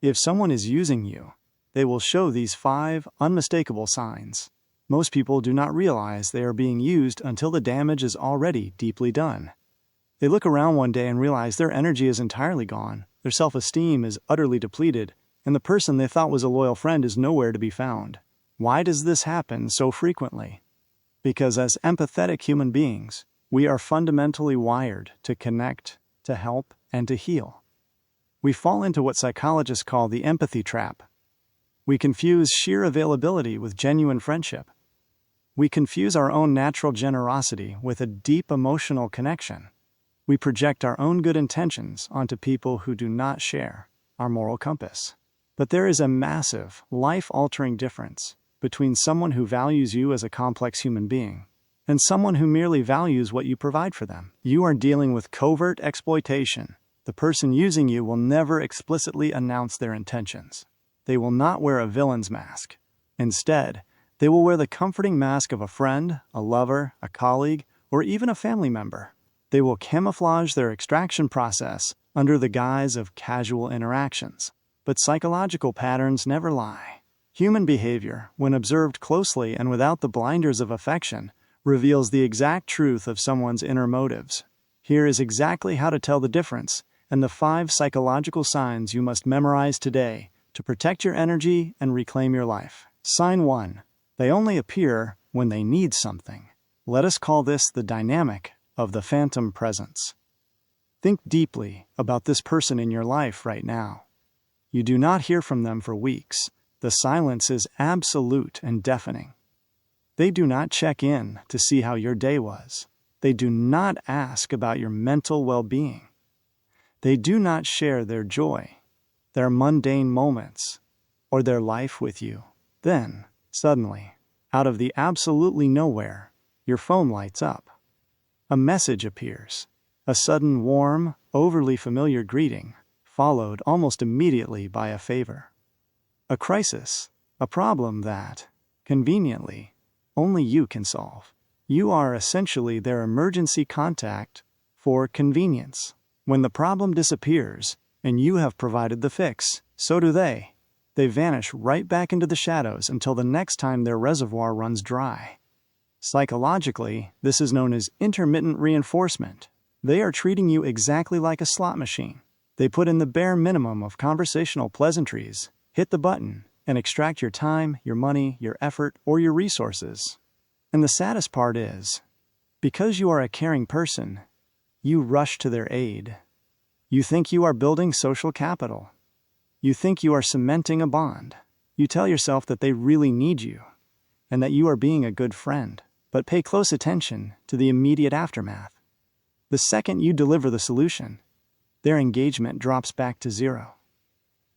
If someone is using you, they will show these 5 unmistakable signs. Most people do not realize they are being used until the damage is already deeply done. They look around one day and realize their energy is entirely gone, their self-esteem is utterly depleted, and the person they thought was a loyal friend is nowhere to be found. Why does this happen so frequently? Because as empathetic human beings, we are fundamentally wired to connect, to help, and to heal. We fall into what psychologists call the empathy trap. We confuse sheer availability with genuine friendship. We confuse our own natural generosity with a deep emotional connection. We project our own good intentions onto people who do not share our moral compass. But there is a massive, life-altering difference between someone who values you as a complex human being and someone who merely values what you provide for them. You are dealing with covert exploitation. The person using you will never explicitly announce their intentions. They will not wear a villain's mask. Instead, they will wear the comforting mask of a friend, a lover, a colleague, or even a family member. They will camouflage their extraction process under the guise of casual interactions. But psychological patterns never lie. Human behavior, when observed closely and without the blinders of affection, reveals the exact truth of someone's inner motives. Here is exactly how to tell the difference and the 5 psychological signs you must memorize today to protect your energy and reclaim your life. Sign 1. They only appear when they need something. Let us call this the dynamic of the phantom presence. Think deeply about this person in your life right now. You do not hear from them for weeks. The silence is absolute and deafening. They do not check in to see how your day was. They do not ask about your mental well-being. They do not share their joy, their mundane moments, or their life with you. Then, suddenly, out of the absolutely nowhere, your phone lights up. A message appears, a sudden warm, overly familiar greeting, followed almost immediately by a favor. A crisis, a problem that, conveniently, only you can solve. You are essentially their emergency contact for convenience. When the problem disappears and you have provided the fix, so do they. They vanish right back into the shadows until the next time their reservoir runs dry. Psychologically, this is known as intermittent reinforcement. They are treating you exactly like a slot machine. They put in the bare minimum of conversational pleasantries, hit the button, and extract your time, your money, your effort, or your resources. And the saddest part is, because you are a caring person, you rush to their aid. You think you are building social capital. You think you are cementing a bond. You tell yourself that they really need you, and that you are being a good friend. But pay close attention to the immediate aftermath. The second you deliver the solution, their engagement drops back to 0.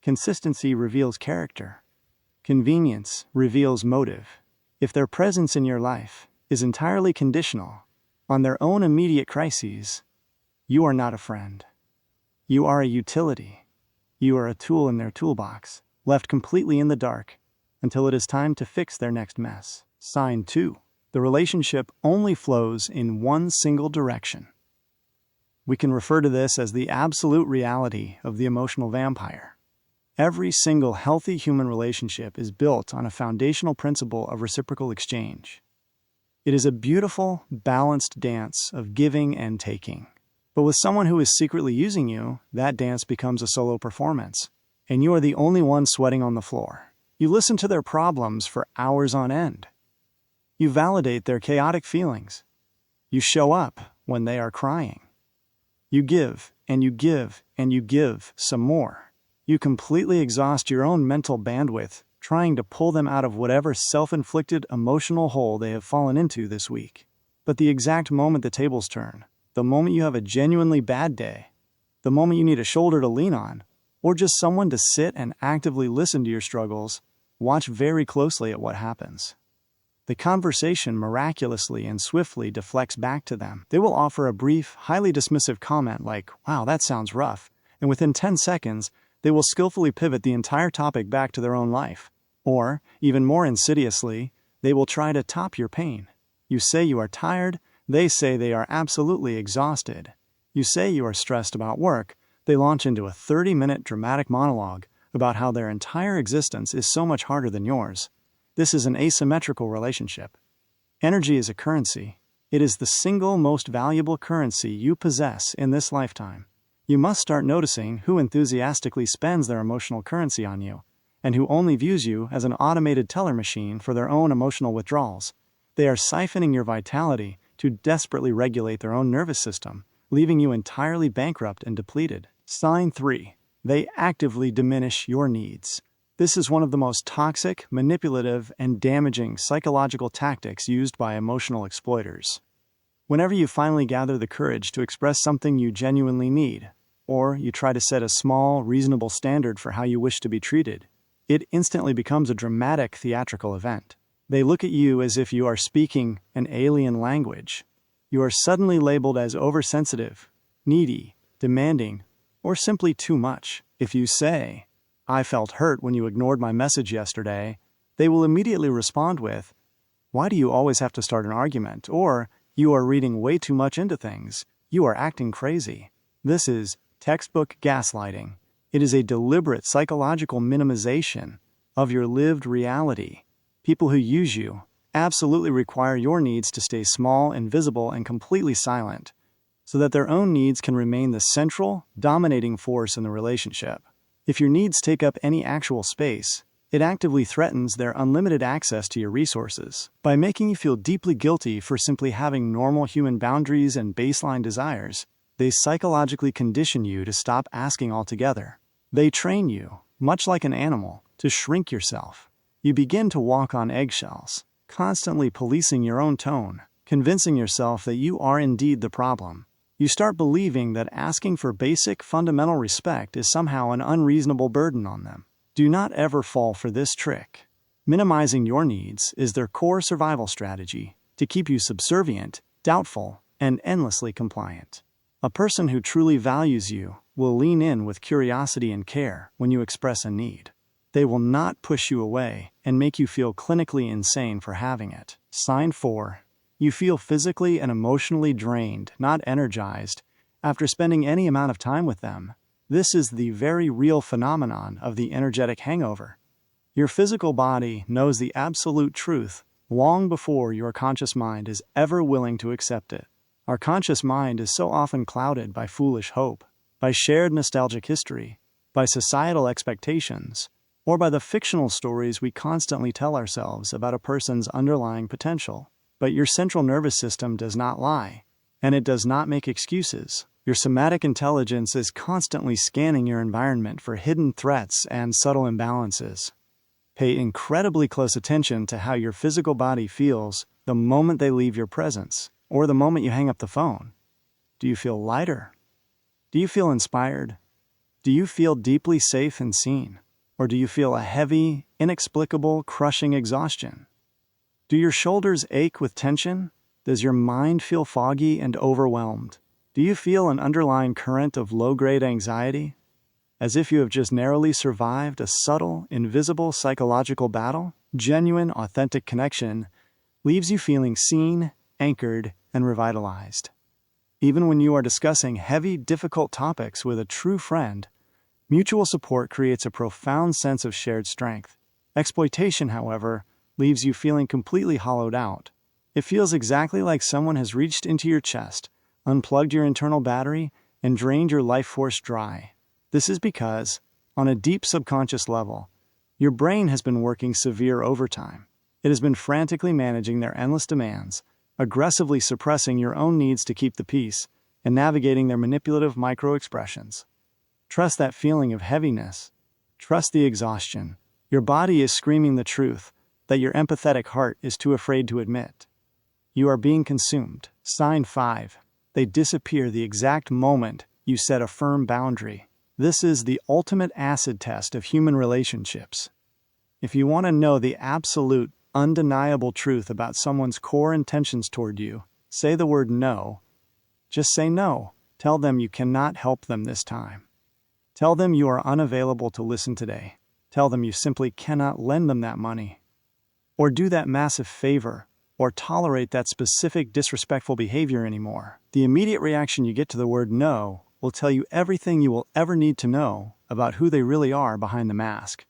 Consistency reveals character. Convenience reveals motive. If their presence in your life is entirely conditional on their own immediate crises, you are not a friend. You are a utility. You are a tool in their toolbox, left completely in the dark until it is time to fix their next mess. Sign 2. The relationship only flows in one single direction. We can refer to this as the absolute reality of the emotional vampire. Every single healthy human relationship is built on a foundational principle of reciprocal exchange. It is a beautiful, balanced dance of giving and taking. But with someone who is secretly using you, that dance becomes a solo performance, and you are the only one sweating on the floor. You listen to their problems for hours on end. You validate their chaotic feelings. You show up when they are crying. You give, and you give, and you give some more. You completely exhaust your own mental bandwidth trying to pull them out of whatever self-inflicted emotional hole they have fallen into this week. But the exact moment the tables turn, the moment you have a genuinely bad day, the moment you need a shoulder to lean on, or just someone to sit and actively listen to your struggles, watch very closely at what happens. The conversation miraculously and swiftly deflects back to them. They will offer a brief, highly dismissive comment like, "Wow, that sounds rough," and within 10 seconds, they will skillfully pivot the entire topic back to their own life. Or, even more insidiously, they will try to top your pain. You say you are tired, they say they are absolutely exhausted. You say you are stressed about work, they launch into a 30-minute dramatic monologue about how their entire existence is so much harder than yours. This is an asymmetrical relationship. Energy is a currency. It is the single most valuable currency you possess in this lifetime. You must start noticing who enthusiastically spends their emotional currency on you, and who only views you as an automated teller machine for their own emotional withdrawals. They are siphoning your vitality to desperately regulate their own nervous system, leaving you entirely bankrupt and depleted. Sign 3. They actively diminish your needs. This is one of the most toxic, manipulative, and damaging psychological tactics used by emotional exploiters. Whenever you finally gather the courage to express something you genuinely need, or you try to set a small, reasonable standard for how you wish to be treated, it instantly becomes a dramatic theatrical event. They look at you as if you are speaking an alien language. You are suddenly labeled as oversensitive, needy, demanding, or simply too much. If you say, "I felt hurt when you ignored my message yesterday," they will immediately respond with, "Why do you always have to start an argument?" Or, "You are reading way too much into things. You are acting crazy." This is textbook gaslighting. It is a deliberate psychological minimization of your lived reality. People who use you absolutely require your needs to stay small, invisible, and completely silent, so that their own needs can remain the central, dominating force in the relationship. If your needs take up any actual space, it actively threatens their unlimited access to your resources. By making you feel deeply guilty for simply having normal human boundaries and baseline desires, they psychologically condition you to stop asking altogether. They train you, much like an animal, to shrink yourself. You begin to walk on eggshells, constantly policing your own tone, convincing yourself that you are indeed the problem. You start believing that asking for basic, fundamental respect is somehow an unreasonable burden on them. Do not ever fall for this trick. Minimizing your needs is their core survival strategy to keep you subservient, doubtful, and endlessly compliant. A person who truly values you will lean in with curiosity and care when you express a need. They will not push you away and make you feel clinically insane for having it. Sign 4. You feel physically and emotionally drained, not energized, after spending any amount of time with them. This is the very real phenomenon of the energetic hangover. Your physical body knows the absolute truth long before your conscious mind is ever willing to accept it. Our conscious mind is so often clouded by foolish hope, by shared nostalgic history, by societal expectations, or by the fictional stories we constantly tell ourselves about a person's underlying potential. But your central nervous system does not lie, and it does not make excuses. Your somatic intelligence is constantly scanning your environment for hidden threats and subtle imbalances. Pay incredibly close attention to how your physical body feels the moment they leave your presence, or the moment you hang up the phone. Do you feel lighter? Do you feel inspired? Do you feel deeply safe and seen? Or do you feel a heavy, inexplicable, crushing exhaustion? Do your shoulders ache with tension? Does your mind feel foggy and overwhelmed? Do you feel an underlying current of low-grade anxiety, as if you have just narrowly survived a subtle, invisible psychological battle? Genuine, authentic connection leaves you feeling seen, anchored, and revitalized. Even when you are discussing heavy, difficult topics with a true friend, mutual support creates a profound sense of shared strength. Exploitation, however, leaves you feeling completely hollowed out. It feels exactly like someone has reached into your chest, unplugged your internal battery, and drained your life force dry. This is because, on a deep subconscious level, your brain has been working severe overtime. It has been frantically managing their endless demands, aggressively suppressing your own needs to keep the peace, and navigating their manipulative micro-expressions. Trust that feeling of heaviness. Trust the exhaustion. Your body is screaming the truth that your empathetic heart is too afraid to admit. You are being consumed. Sign 5. They disappear the exact moment you set a firm boundary. This is the ultimate acid test of human relationships. If you want to know the absolute, undeniable truth about someone's core intentions toward you, say the word no. Just say no. Tell them you cannot help them this time. Tell them you are unavailable to listen today. Tell them you simply cannot lend them that money, or do that massive favor, or tolerate that specific disrespectful behavior anymore. The immediate reaction you get to the word no will tell you everything you will ever need to know about who they really are behind the mask.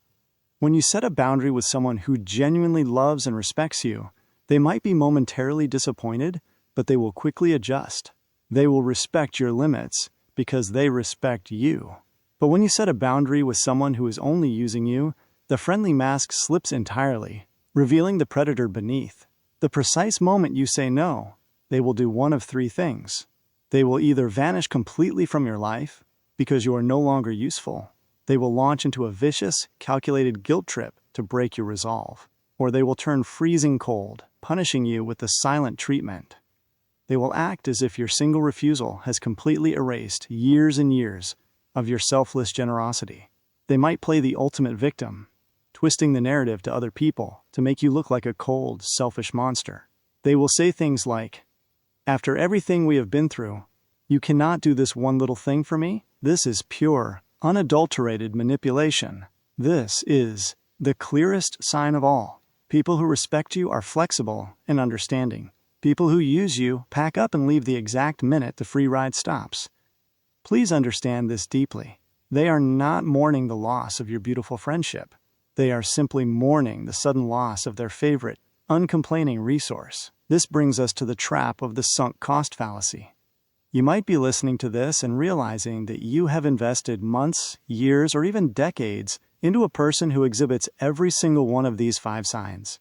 When you set a boundary with someone who genuinely loves and respects you, they might be momentarily disappointed, but they will quickly adjust. They will respect your limits because they respect you. But when you set a boundary with someone who is only using you, the friendly mask slips entirely, revealing the predator beneath. The precise moment you say no, they will do one of three things. They will either vanish completely from your life because you are no longer useful. They will launch into a vicious, calculated guilt trip to break your resolve. Or they will turn freezing cold, punishing you with the silent treatment. They will act as if your single refusal has completely erased years and years of your selfless generosity. They might play the ultimate victim, twisting the narrative to other people to make you look like a cold, selfish monster. They will say things like, "After everything we have been through, you cannot do this one little thing for me?" This is pure, unadulterated manipulation. This is the clearest sign of all. People who respect you are flexible and understanding. People who use you pack up and leave the exact minute the free ride stops. Please understand this deeply. They are not mourning the loss of your beautiful friendship. They are simply mourning the sudden loss of their favorite, uncomplaining resource. This brings us to the trap of the sunk cost fallacy. You might be listening to this and realizing that you have invested months, years, or even decades into a person who exhibits every single one of these 5 signs.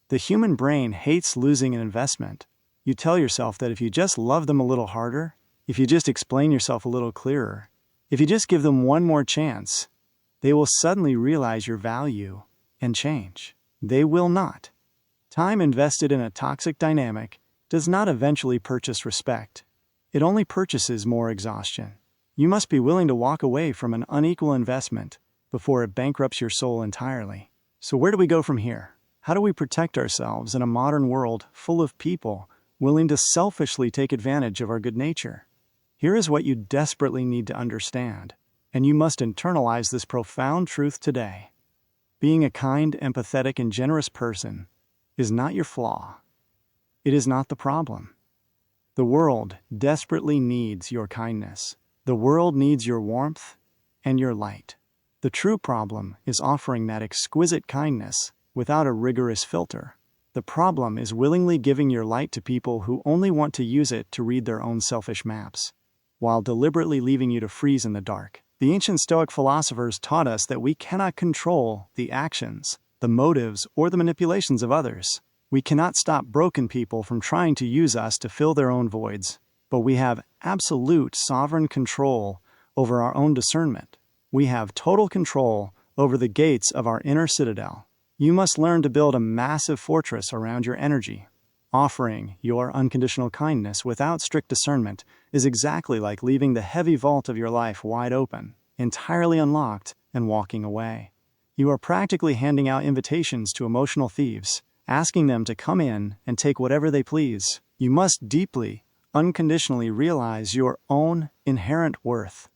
The human brain hates losing an investment. You tell yourself that if you just love them a little harder, if you just explain yourself a little clearer, if you just give them one more chance, they will suddenly realize your value and change. They will not. Time invested in a toxic dynamic does not eventually purchase respect. It only purchases more exhaustion. You must be willing to walk away from an unequal investment before it bankrupts your soul entirely. So where do we go from here? How do we protect ourselves in a modern world full of people willing to selfishly take advantage of our good nature? Here is what you desperately need to understand, and you must internalize this profound truth today. Being a kind, empathetic, and generous person is not your flaw. It is not the problem. The world desperately needs your kindness. The world needs your warmth and your light. The true problem is offering that exquisite kindness without a rigorous filter. The problem is willingly giving your light to people who only want to use it to read their own selfish maps, while deliberately leaving you to freeze in the dark. The ancient Stoic philosophers taught us that we cannot control the actions, the motives, or the manipulations of others. We cannot stop broken people from trying to use us to fill their own voids, but we have absolute sovereign control over our own discernment. We have total control over the gates of our inner citadel. You must learn to build a massive fortress around your energy. Offering your unconditional kindness without strict discernment is exactly like leaving the heavy vault of your life wide open, entirely unlocked, and walking away. You are practically handing out invitations to emotional thieves, asking them to come in and take whatever they please. You must deeply, unconditionally realize your own inherent worth.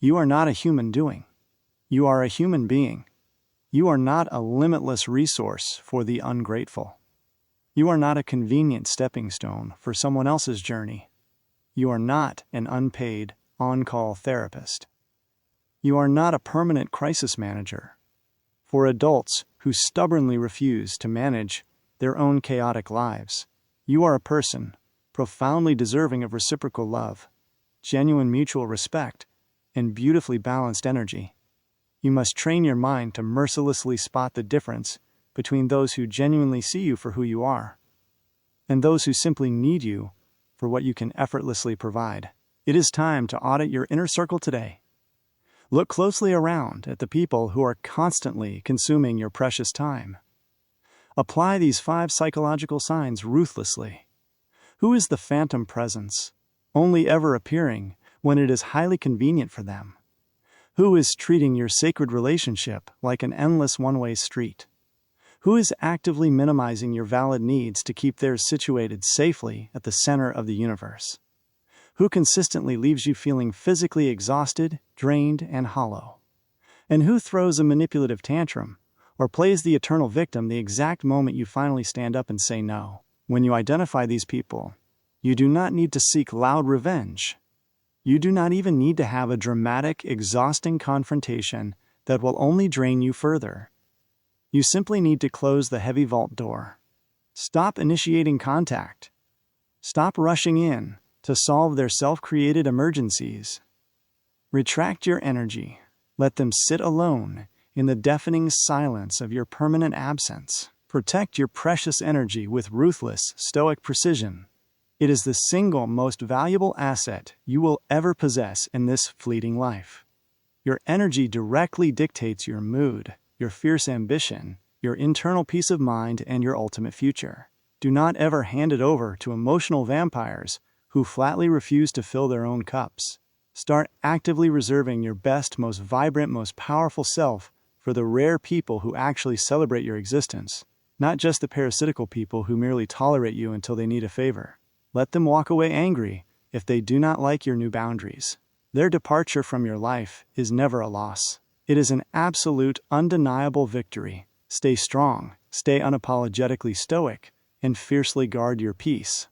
You are not a human doing. You are a human being. You are not a limitless resource for the ungrateful. You are not a convenient stepping stone for someone else's journey. You are not an unpaid, on-call therapist. You are not a permanent crisis manager for adults who stubbornly refuse to manage their own chaotic lives. You are a person profoundly deserving of reciprocal love, genuine mutual respect, and beautifully balanced energy. You must train your mind to mercilessly spot the difference between those who genuinely see you for who you are and those who simply need you for what you can effortlessly provide. It is time to audit your inner circle today. Look closely around at the people who are constantly consuming your precious time. Apply these 5 psychological signs ruthlessly. Who is the phantom presence, only ever appearing when it is highly convenient for them? Who is treating your sacred relationship like an endless one-way street? Who is actively minimizing your valid needs to keep theirs situated safely at the center of the universe? Who consistently leaves you feeling physically exhausted, drained, and hollow? And who throws a manipulative tantrum or plays the eternal victim the exact moment you finally stand up and say no? When you identify these people, you do not need to seek loud revenge. You do not even need to have a dramatic, exhausting confrontation that will only drain you further. You simply need to close the heavy vault door. Stop initiating contact. Stop rushing in to solve their self-created emergencies. Retract your energy. Let them sit alone in the deafening silence of your permanent absence. Protect your precious energy with ruthless, stoic precision. It is the single most valuable asset you will ever possess in this fleeting life. Your energy directly dictates your mood, your fierce ambition, your internal peace of mind, and your ultimate future. Do not ever hand it over to emotional vampires who flatly refuse to fill their own cups. Start actively reserving your best, most vibrant, most powerful self for the rare people who actually celebrate your existence, not just the parasitical people who merely tolerate you until they need a favor. Let them walk away angry if they do not like your new boundaries. Their departure from your life is never a loss. It is an absolute, undeniable victory. Stay strong, stay unapologetically stoic, and fiercely guard your peace.